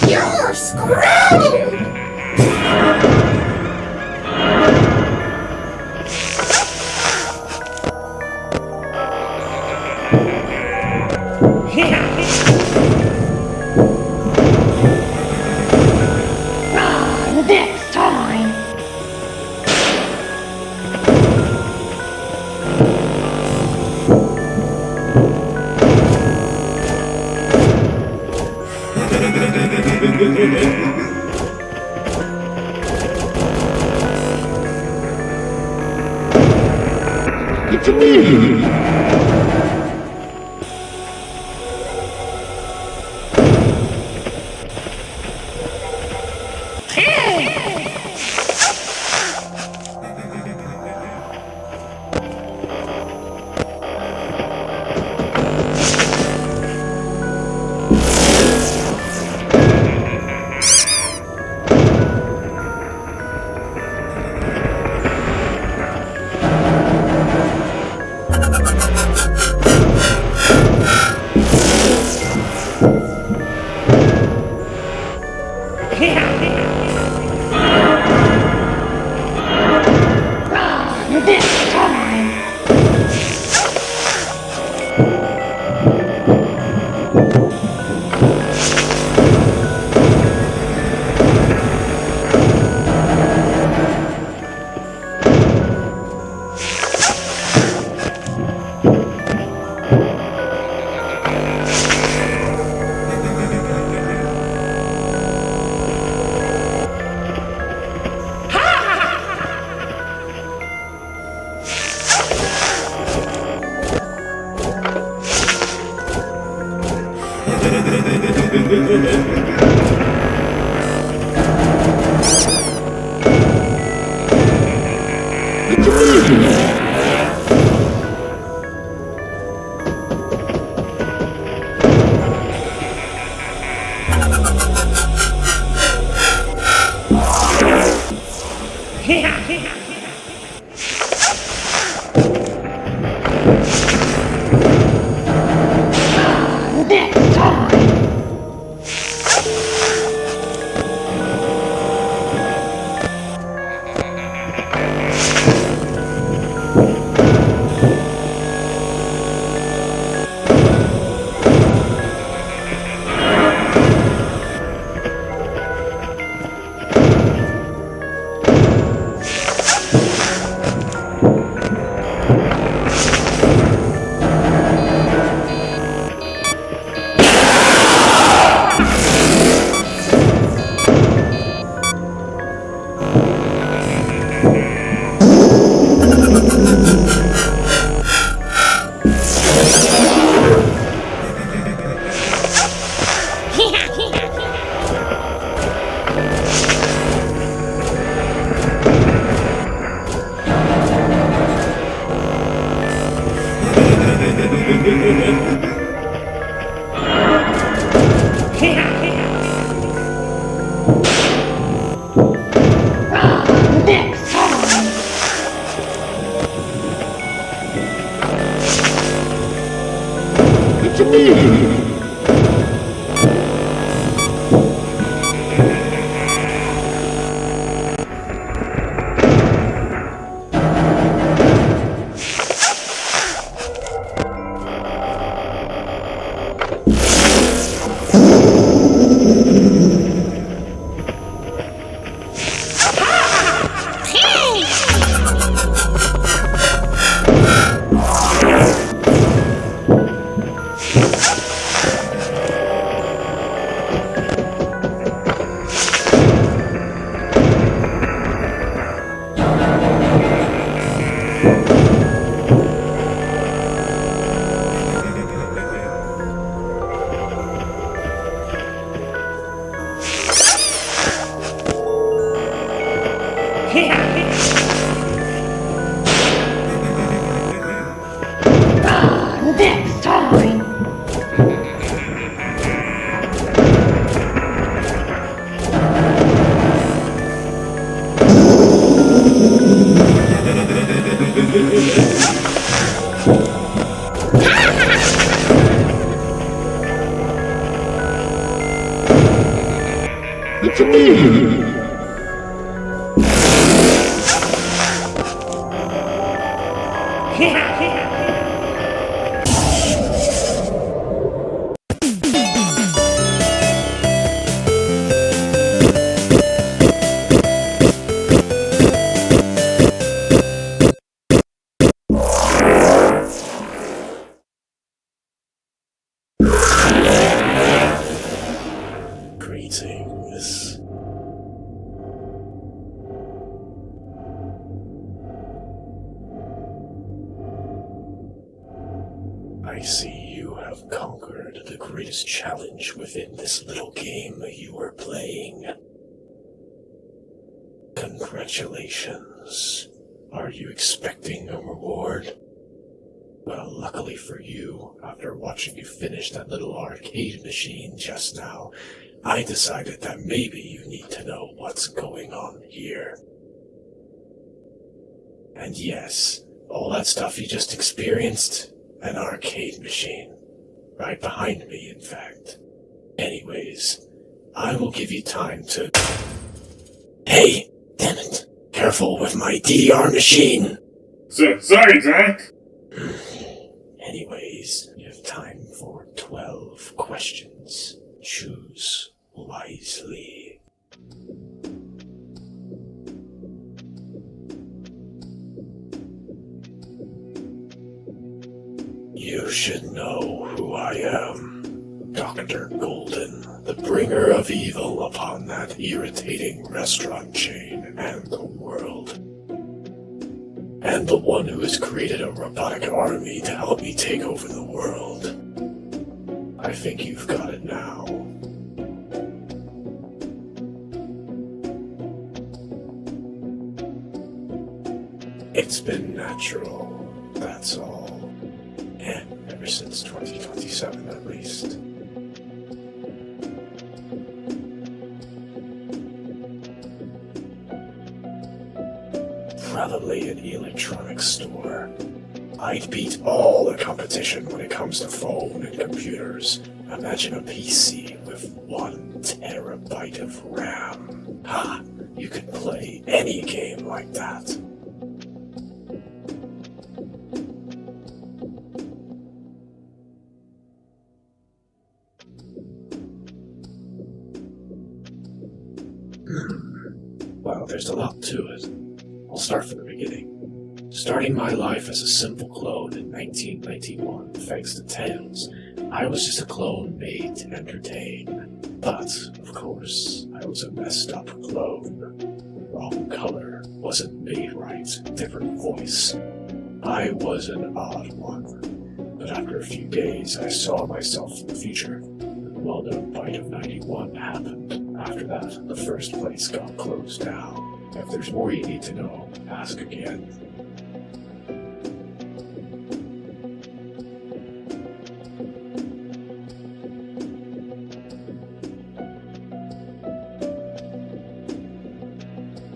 You're screwed! Next time! It's me! This time! This time! It's me! Greetings. I see you have conquered the greatest challenge within this little game you were playing. Congratulations. Are you expecting a reward? Well, luckily for you, after watching you finish that little arcade machine just now, I decided that maybe you need to know what's going on here. And yes, all that stuff you just experienced, an arcade machine. Right behind me, in fact. Anyways, I will give you time to... Hey, damn it. Careful with my DDR machine. Sorry, Zach. Anyways, you have time for 12 questions. Choose wisely. You should know who I am. Dr. Golden, the bringer of evil upon that irritating restaurant chain and the world. And the one who has created a robotic army to help me take over the world. I think you've got it now. It's been natural, that's all. And ever since 2027 at least. Probably an electronics store. I'd beat all the competition when it comes to phone and computers. Imagine a PC with 1 terabyte of RAM. Ha! You could play any game like that. Well, there's a lot to it. I'll start from the beginning. Starting my life as a simple clone in 1991, thanks to Tails, I was just a clone made to entertain. But, of course, I was a messed up clone. Wrong color, wasn't made right, different voice. I was an odd one. But after a few days, I saw myself in the future. The well-known bite of 91 happened. After that, the first place got closed down. If there's more you need to know, ask again.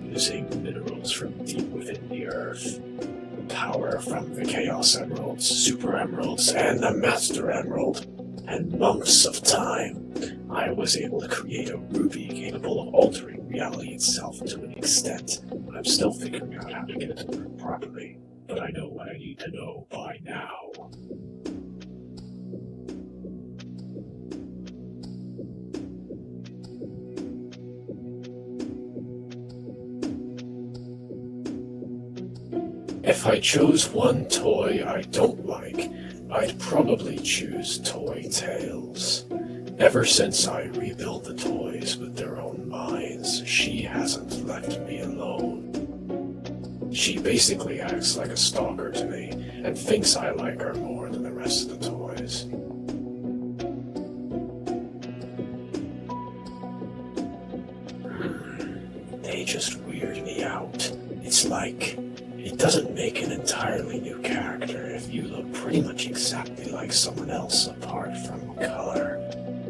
Using minerals from deep within the earth. Power from the Chaos Emeralds, Super Emeralds, and the Master Emerald. And months of time, I was able to create a ruby capable of altering reality itself to an extent. I'm still figuring out how to get it to work properly, but I know what I need to know by now. If I chose one toy I don't like, I'd probably choose Toy Tails. Ever since I rebuilt the toys with their own minds, she hasn't left me alone. She basically acts like a stalker to me, and thinks I like her more than the rest of the toys. They just weird me out. It's like, it doesn't make an entirely new character if you look pretty much exactly like someone else apart from color.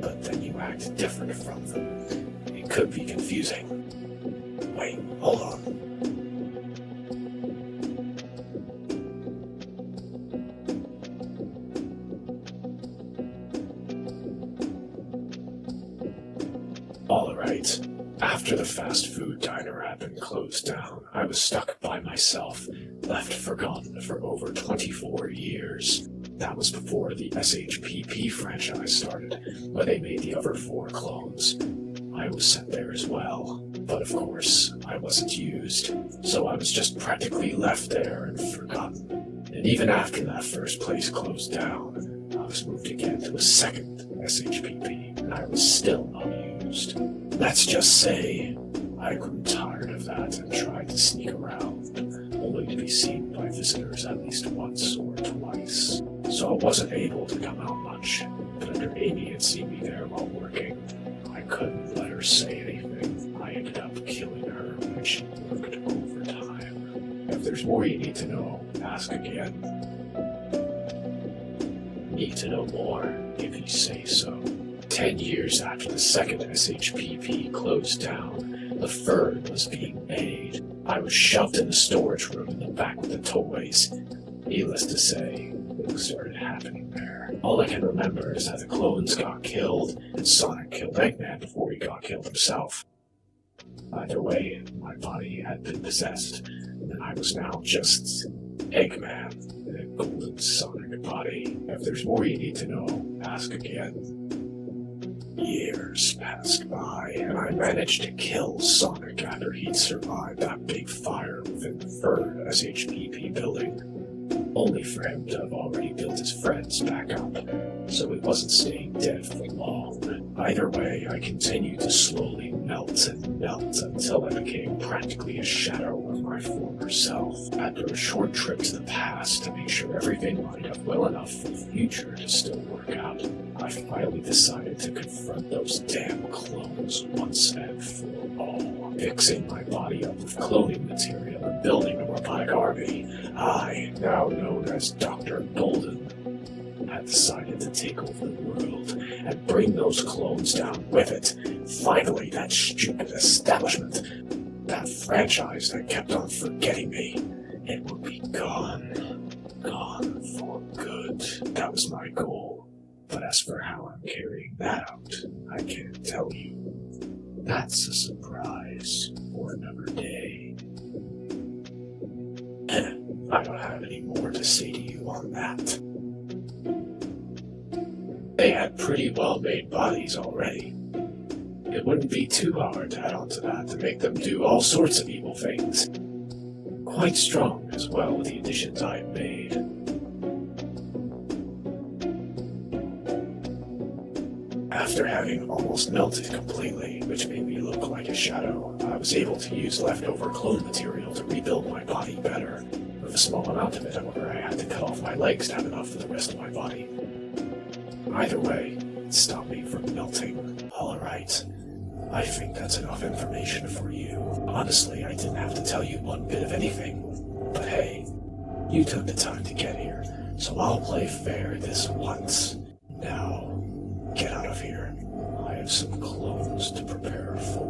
But then you act different from them. It could be confusing. Wait, hold on. Alright, After the fast food diner had been closed down, I was stuck by myself, left forgotten for over 24 years. That was before the SHPP franchise started, where they made the other 4 clones. I was sent there as well, but of course, I wasn't used, so I was just practically left there and forgotten. And even after that first place closed down, I was moved again to a second SHPP, and I was still not used. Let's just say, I grew tired of that and tried to sneak around, only to be seen by visitors at least once or twice. So I wasn't able to come out much, but after Amy had seen me there while working, I couldn't let her say anything. I ended up killing her when she worked overtime. If there's more you need to know, ask again. Need to know more, if you say so. 10 years after the second SHPP closed down, the third was being made. I was shoved in the storage room in the back with the toys. Needless to say, things started happening there. All I can remember is that the clones got killed, and Sonic killed Eggman before he got killed himself. Either way, my body had been possessed, and I was now just Eggman in a golden Sonic body. If there's more you need to know, ask again. Years passed by, and I managed to kill Sonic after he'd survived that big fire within the third SHPP building, only for him to have already built his friends back up, so he wasn't staying dead for long. Either way, I continued to slowly melt and melt until I became practically a shadow of my former self. After a short trip to the past to make sure everything lined up well enough for the future to still work out, I finally decided to confront those damn clones once and for all. Fixing my body up with cloning material and building a robotic army, I, now known as Dr. Golden, had decided to take over the world and bring those clones down with it. Finally, that stupid establishment, that franchise that kept on forgetting me, it would be gone. Gone for good. That was my goal. But as for how I'm carrying that out, I can't tell you. That's a surprise for another day. I don't have any more to say to you on that. They had pretty well-made bodies already. It wouldn't be too hard to add on to that to make them do all sorts of evil things. Quite strong as well with the additions I've made. After having almost melted completely, which made me look like a shadow, I was able to use leftover clone material to rebuild my body better. With a small amount of it, however, I had to cut off my legs to have enough for the rest of my body. Either way, it stopped me from melting. Alright, I think that's enough information for you. Honestly, I didn't have to tell you one bit of anything. But hey, you took the time to get here, so I'll play fair this once. Now, get out of here. I have some clones to prepare for.